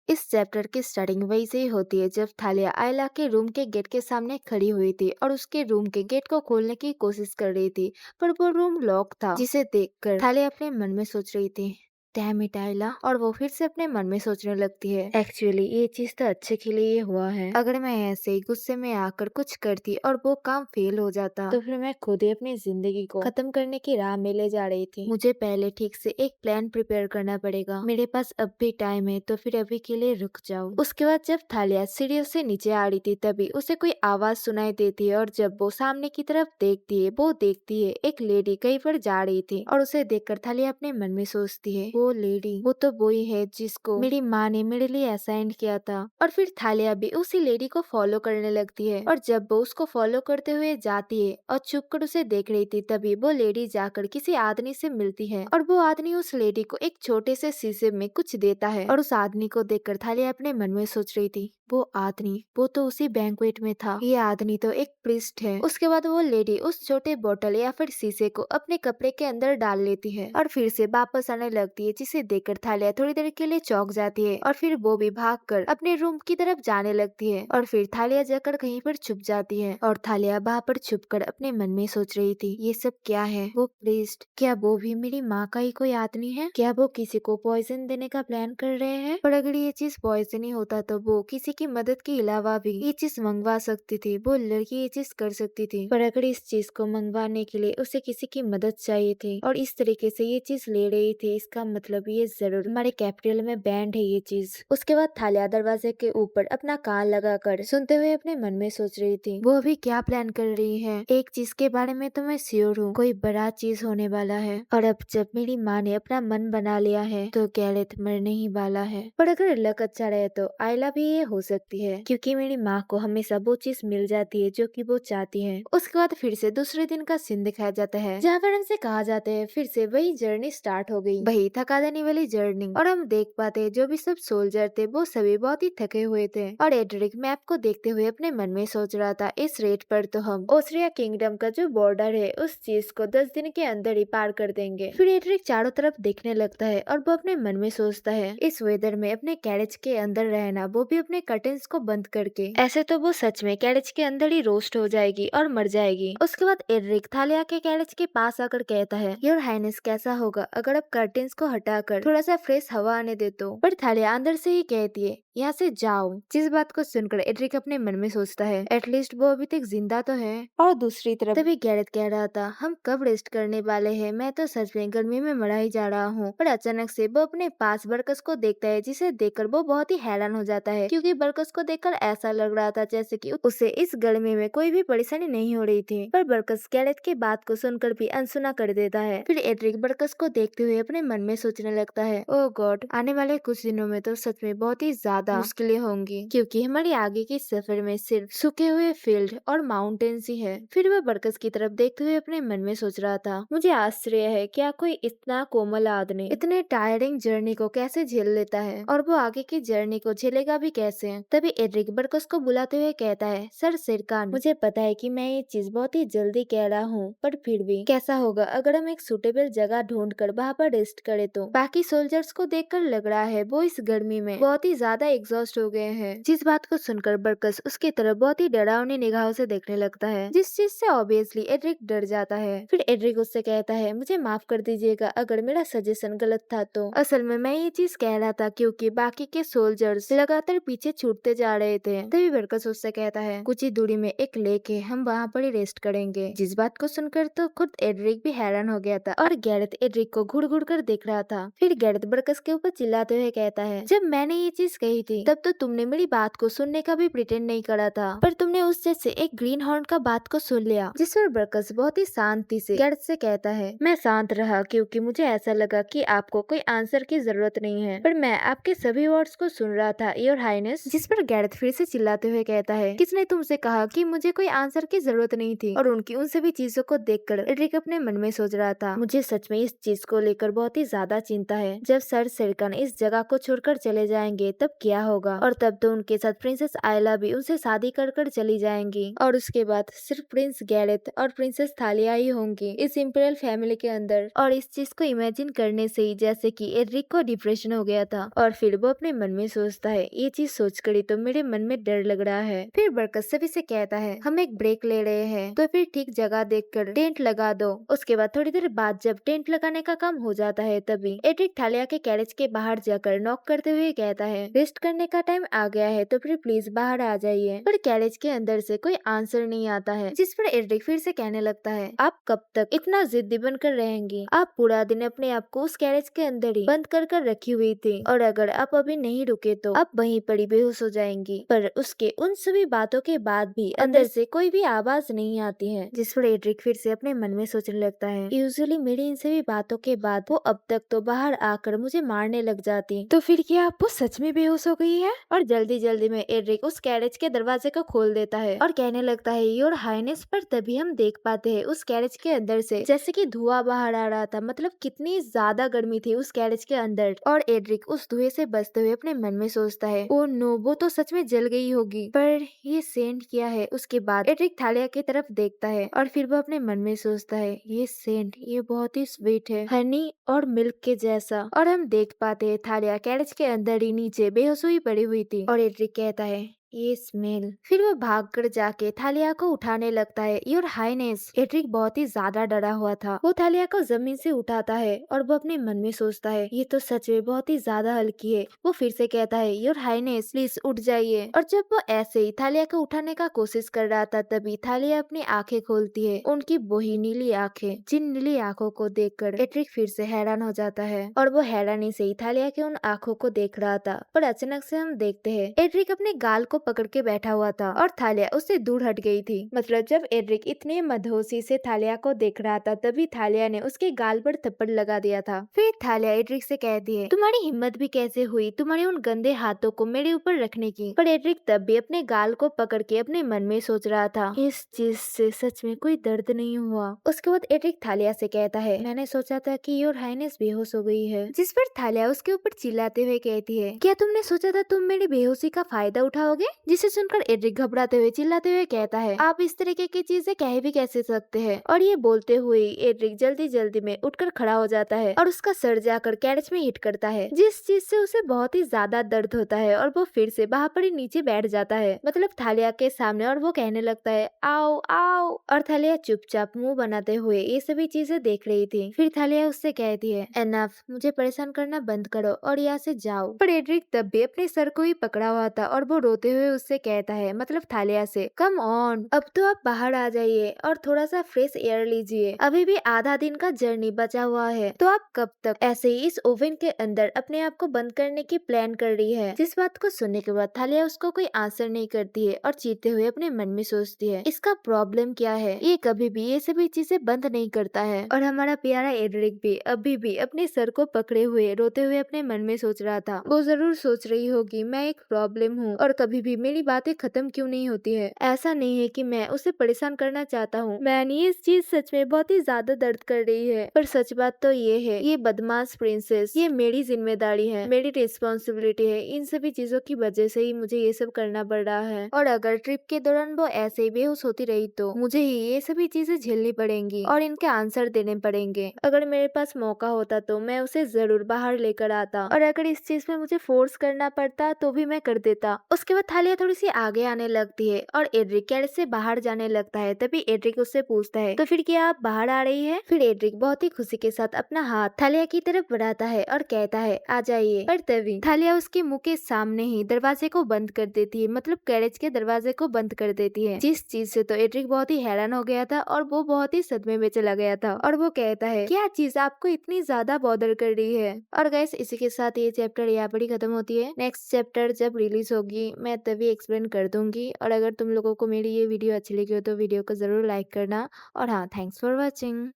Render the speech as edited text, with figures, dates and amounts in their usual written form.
इस चैप्टर की स्टार्टिंग वही से ही होती है जब थालिया आयला के रूम के गेट के सामने खड़ी हुई थी और उसके रूम के गेट को खोलने की कोशिश कर रही थी, पर वो रूम लॉक था, जिसे देखकर थालिया अपने मन में सोच रही थी, डैम इट आयला। और वो फिर से अपने मन में सोचने लगती है, एक्चुअली ये चीज तो अच्छे के लिए ही हुआ है। अगर मैं ऐसे ही गुस्से में आकर कुछ करती और वो काम फेल हो जाता तो फिर मैं खुद ही अपनी जिंदगी को खत्म करने की राह में ले जा रही थी। मुझे पहले ठीक से एक प्लान प्रिपेयर करना पड़ेगा। मेरे पास अब भी टाइम है, तो फिर अभी के लिए रुक जाओ। उसके बाद जब थालिया सीढ़ियों से नीचे आ रही थी तभी उसे कोई आवाज सुनाई देती है और जब वो सामने की तरफ देखती है वो देखती है एक लेडी कहीं पर जा रही थी और उसे देखकर थालिया अपने मन में सोचती है, वो लेडी वो तो वही है जिसको मेरी माँ ने मेरे लिए असाइन किया था। और फिर थालिया भी उसी लेडी को फॉलो करने लगती है और जब वो उसको फॉलो करते हुए जाती है और छुप कर उसे देख रही थी तभी वो लेडी जाकर किसी आदमी से मिलती है और वो आदमी उस लेडी को एक छोटे से शीशे में कुछ देता है। और उस आदमी को देखकर थालिया अपने मन में सोच रही थी, वो आदमी वो तो उसी बैंक्वेट में था, ये आदमी तो एक प्रीस्ट है। उसके बाद वो लेडी उस छोटे बोतल या फिर शीशे को अपने कपड़े के अंदर डाल लेती है और फिर से वापस आने लगती है, जिसे देखकर थालिया थोड़ी देर के लिए चौंक जाती है और फिर वो भी भागकर अपने रूम की तरफ जाने लगती है। और फिर थालिया जाकर कहीं पर छुप जाती है और थालिया वहाँ पर छुपकर अपने मन में सोच रही थी, ये सब क्या है? वो प्रीस्ट, क्या वो भी मेरी माँ का ही कोई आदमी है? क्या वो किसी को पॉइजन देने का प्लान कर रहे हैं? पर अगर ये चीज पॉइजन ही होता तो वो किसी की मदद के अलावा भी ये चीज मंगवा सकती थी, वो लड़की ये चीज कर सकती थी। पर अगर इस चीज को मंगवाने के लिए उसे किसी की मदद चाहिए थी और इस तरीके से ये चीज ले रही थी, इसका मतलब ये जरूर हमारे कैपिटल में बैंड है ये चीज। उसके बाद थालिया दरवाजे के ऊपर अपना कान लगाकर सुनते हुए अपने मन में सोच रही थी, वो अभी क्या प्लान कर रही है। एक चीज के बारे में तो मैं श्योर हूँ, कोई बड़ा चीज होने वाला है और अब जब मेरी माँ ने अपना मन बना लिया है तो गैरेथ मरने ही वाला है। पर अगर लक अच्छा रहे तो आयला भी ये हो सकती है, क्योंकि मेरी माँ को हमेशा वो चीज मिल जाती है जो कि वो चाहती है। उसके बाद फिर से दूसरे दिन का सीन दिखाया जाता है जहाँ पर हमसे कहा जाता है फिर से वही जर्नी स्टार्ट हो गई, वही थका देने वाली जर्नी। और हम देख पाते हैं जो भी सब सोल्जर थे वो सभी बहुत ही थके हुए थे और एड्रिक मैप को देखते हुए अपने मन में सोच रहा था, इस रेट पर तो हम ऑस्ट्रिया किंगडम का जो बॉर्डर है उस चीज को 10 दिन के अंदर ही पार कर देंगे। फिर एड्रिक चारों तरफ देखने लगता है और वो अपने मन में सोचता है, इस वेदर में अपने कैरेज के अंदर रहना, वो भी अपने कर्टेन्स को बंद करके, ऐसे तो वो सच में कैरेज के अंदर ही रोस्ट हो जाएगी और मर जाएगी। उसके बाद एड्रिक थालिया के कैरेज के पास आकर कहता है, योर हाइनेस कैसा होगा अगर आप कर्टेन्स को हटाकर थोड़ा सा फ्रेश हवा आने दे तो। पर थालिया अंदर से ही कहती है, यहाँ से जाओ। जिस बात को सुनकर एड्रिक अपने मन में सोचता है, एटलीस्ट वो अभी तक जिंदा तो है। और दूसरी तरफ तभी गैरेथ कह रहा था, हम कब रेस्ट करने वाले हैं, मैं तो सच में गर्मी में मरा ही जा रहा हूँ। पर अचानक से वो अपने पास बरकस को देखता है, जिसे देखकर वो बहुत ही हैरान हो जाता है, क्योंकि बरकस को देखकर ऐसा लग रहा था जैसे कि उसे इस गर्मी में कोई भी परेशानी नहीं हो रही थी। पर बरकस गैरेथ की बात को सुनकर भी अनसुना कर देता है। फिर एड्रिक बरकस को देखते हुए अपने मन में सोचने लगता है, ओ गॉड, आने वाले कुछ दिनों में तो सच में बहुत ही ज्यादा मुश्किलें होंगी, क्योंकि हमारी आगे के सफर में सिर्फ सूखे हुए फील्ड और माउंटेन्स ही है। फिर वह बरकस की तरफ देखते हुए अपने मन में सोच रहा था, मुझे आश्चर्य है क्या कोई इतना कोमल आदमी इतने टायरिंग जर्नी को कैसे झेल लेता है और वो आगे की जर्नी को झेलेगा भी कैसे। तभी एड्रिक बरकस को बुलाते हुए कहता है, सर सिरकान, मुझे पता है कि मैं ये चीज बहुत ही जल्दी कह रहा हूँ, पर फिर भी कैसा होगा अगर हम एक सुटेबल जगह ढूंढ कर वहाँ पर रेस्ट करें तो। बाकी सोल्जर्स को देखकर लग रहा है वो इस गर्मी में बहुत ही ज्यादा एग्जॉस्ट हो गए हैं। जिस बात को सुनकर बरकस उसकी तरफ बहुत ही डरावनी निगाहों से देखने लगता है, जिस चीज से ऑब्वियसली एड्रिक डर जाता है। फिर एड्रिक उससे कहता है, मुझे माफ कर दीजिएगा अगर मेरा सजेशन गलत था तो। असल में मैं ये चीज कह रहा था क्योंकि बाकी के सोल्जर्स लगातार पीछे छूटते जा रहे थे। तभी बरकस उससे कहता है, कुछ ही दूरी में एक लेक है, हम वहाँ पर ही रेस्ट करेंगे। जिस बात को सुनकर तो खुद एड्रिक भी हैरान हो गया था और गैरेथ एड्रिक को घूर घूर कर देख रहा था। फिर गैरेथ बरकस के ऊपर चिल्लाते हुए कहता है, जब मैंने ये चीज कही थी तब तो तुमने मेरी बात को सुनने का भी प्रिटेंड नहीं करा था, पर तुमने उस जैसे एक ग्रीन हॉर्न का बात को सुन लिया। जिस पर बरकस बहुत ही शांति से गैरेथ से कहता है, मैं शांत रहा क्योंकि मुझे ऐसा लगा कि आपको कोई आंसर की जरूरत नहीं है, पर मैं आपके सभी वर्ड्स को सुन रहा था योर हाइनेस। जिस पर गैरेथ फिर से चिल्लाते हुए कहता है, किसने तुमसे कहा कि मुझे कोई आंसर की जरूरत नहीं थी। और उनकी उन सभी चीजों को देखकर एड्रिक अपने मन में सोच रहा था, मुझे सच में इस चीज को लेकर बहुत ही ज्यादा चिंता है, जब सर सिरकन इस जगह को छोड़कर चले जाएंगे तब किया होगा और तब तो उनके साथ प्रिंसेस आयला भी उनसे शादी कर कर चली जाएंगी और उसके बाद सिर्फ प्रिंस गैरेथ और प्रिंसेस थालिया ही होंगी इस इम्पीरियल फैमिली के अंदर। और इस चीज को इमेजिन करने से ही जैसे कि एड्रिक को डिप्रेशन हो गया था और फिर वो अपने मन में सोचता है ये चीज सोचकर ही तो मेरे मन में डर लग रहा है। फिर बरकत सभी से कहता है हम एक ब्रेक ले रहे हैं तो फिर ठीक जगह देखकर टेंट लगा दो। उसके बाद थोड़ी देर बाद जब टेंट लगाने का काम हो जाता है तभी एड्रिक थालिया के कैरेज के बाहर जाकर नॉक करते हुए कहता है रेस्ट करने का टाइम आ गया है तो फिर प्लीज बाहर आ जाइए। पर कैरेज के अंदर से कोई आंसर नहीं आता है जिस पर एड्रिक फिर से कहने लगता है आप कब तक इतना जिद्दी बनकर रहेंगी, आप पूरा दिन अपने आप को उस कैरेज के अंदर ही बंद कर कर रखी हुई थी और अगर आप अभी नहीं रुके तो आप वहीं पर ही बेहोश हो जाएंगी। पर उसके उन सभी बातों के बाद भी अंदर से कोई भी आवाज नहीं आती है जिस पर एड्रिक फिर से अपने मन में सोचने लगता है यूजुअली मेरी इन सभी बातों के बाद वो अब तक तो बाहर आकर मुझे मारने लग जाती, तो फिर क्या वो सच में बेहोश हो गई है। और जल्दी जल्दी में एड्रिक उस कैरेज के दरवाजे को खोल देता है और कहने लगता है योर हाइनेस। पर तभी हम देख पाते हैं उस कैरेज के अंदर से जैसे कि धुआं बाहर आ रहा था, मतलब कितनी ज्यादा गर्मी थी उस कैरेज के अंदर। और एड्रिक उस धुएं से बचते हुए अपने मन में सोचता है ओ नो वो तो सच में जल गई होगी, पर ये सेंट क्या है। उसके बाद एड्रिक थालिया की तरफ देखता है और फिर वो अपने मन में सोचता है ये सेंट ये बहुत ही स्वीट है, हनी और मिल्क के जैसा। और हम देख पाते हैं थालिया कैरेज के अंदर ही नीचे बेहोश हुई पड़ी हुई थी और एड्रिक कहता है ये स्मेल। फिर वो भागकर जाके थालिया को उठाने लगता है योर हाइनेस। एड्रिक बहुत ही ज्यादा डरा हुआ था, वो थालिया को जमीन से उठाता है और वो अपने मन में सोचता है ये तो सच में बहुत ही ज्यादा हल्की है। वो फिर से कहता है योर हाइनेस प्लीज उठ जाइए। और जब वो ऐसे ही थालिया को उठाने का कोशिश कर रहा था तभी थालिया अपनी आंखें खोलती है, उनकी वही नीली आंखें जिन नीली आंखों को देखकर एड्रिक फिर से हैरान हो जाता है और वो हैरानी से ही थालिया के उन आंखों को देख रहा था। पर अचानक से हम देखते हैं एड्रिक अपने गाल को पकड़ के बैठा हुआ था और थालिया उससे दूर हट गई थी। मतलब जब एड्रिक इतने मदहोशी से थालिया को देख रहा था तभी थालिया ने उसके गाल पर थप्पड़ लगा दिया था। फिर थालिया एड्रिक से कहती है तुम्हारी हिम्मत भी कैसे हुई तुम्हारे उन गंदे हाथों को मेरे ऊपर रखने की। पर एड्रिक तब भी अपने गाल को पकड़ के अपने मन में सोच रहा था इस चीज से सच में कोई दर्द नहीं हुआ। उसके बाद एड्रिक थालिया से कहता है मैंने सोचा था कि योर हाइनेस बेहोश हो गई है। जिस पर थालिया उसके ऊपर चिल्लाते हुए कहती है क्या तुमने सोचा था तुम मेरी बेहोशी का फायदा उठाओगे। जिसे सुनकर एड्रिक घबराते हुए चिल्लाते हुए कहता है आप इस तरीके की चीजें कह भी कैसे सकते हैं। और ये बोलते हुए एड्रिक जल्दी जल्दी में उठकर खड़ा हो जाता है और उसका सर जाकर कैरेज में हिट करता है जिस चीज से उसे बहुत ही ज्यादा दर्द होता है और वो फिर से वहां पर ही नीचे बैठ जाता है, मतलब थालिया के सामने। और वो कहने लगता है आओ आओ। और थालिया चुपचाप मुंह बनाते हुए ये सभी चीजें देख रही थी। फिर थालिया उससे कहती है एनफ मुझे परेशान करना बंद करो और यहाँ से जाओ। पर एड्रिक तब भी अपने सर को ही पकड़ा हुआ था और वो रोते हुए उससे कहता है मतलब थालिया से कम ऑन अब तो आप बाहर आ जाइए और थोड़ा सा फ्रेश एयर लीजिए, अभी भी आधा दिन का जर्नी बचा हुआ है। तो आप कब तक ऐसे ही इस ओवन के अंदर अपने आप को बंद करने की प्लान कर रही है। जिस बात को सुनने के बाद थालिया उसको कोई आंसर नहीं करती है और चीते हुए अपने मन में सोचती है इसका प्रॉब्लम क्या है, ये कभी भी ये सभी चीजें बंद नहीं करता है। और हमारा प्यारा एड्रिक भी अभी भी अपने सर को पकड़े हुए रोते हुए अपने मन में सोच रहा था वो जरूर सोच रही होगी मैं एक प्रॉब्लम हूँ और कभी भी मेरी बातें खत्म क्यों नहीं होती है। ऐसा नहीं है कि मैं उसे परेशान करना चाहता हूँ, मैंने ये चीज सच में बहुत ही ज्यादा दर्द कर रही है। पर सच बात तो ये है ये बदमाश प्रिंसेस ये मेरी जिम्मेदारी है, मेरी रिस्पॉन्सिबिलिटी है। इन सभी चीजों की वजह से ही मुझे ये सब करना पड़ रहा है और अगर ट्रिप के दौरान वो ऐसे ही बेहोश होती रही तो मुझे ही ये सभी चीजें झेलनी पड़ेंगी और इनके आंसर देने पड़ेंगे। अगर मेरे पास मौका होता तो मैं उसे जरूर बाहर लेकर आता और अगर इस चीज में मुझे फोर्स करना पड़ता तो भी मैं कर देता। उसके बाद थालिया थोड़ी सी आगे आने लगती है और एड्रिक कैरेज से बाहर जाने लगता है। तभी एड्रिक उससे पूछता है तो फिर क्या आप बाहर आ रही है। फिर एड्रिक बहुत ही खुशी के साथ अपना हाथ थालिया की तरफ बढ़ाता है और कहता है आ जाइए। पर तभी थालिया उसके मुंह के सामने ही दरवाजे को बंद कर देती है, मतलब कैरेज के दरवाजे को बंद कर देती है। जिस चीज से तो एड्रिक बहुत ही हैरान हो गया था और वो बहुत ही सदमे में चला गया था और वो कहता है क्या चीज आपको इतनी ज्यादा बॉदर कर रही है। और गाइस इसी के साथ ये चैप्टर यहाँ पर ही खत्म होती है। नेक्स्ट चैप्टर जब रिलीज होगी मैं तभी एक्सप्लेन कर दूंगी। और अगर तुम लोगों को मेरी ये वीडियो अच्छी लगी हो तो वीडियो को जरूर लाइक करना और हाँ थैंक्स फॉर वॉचिंग।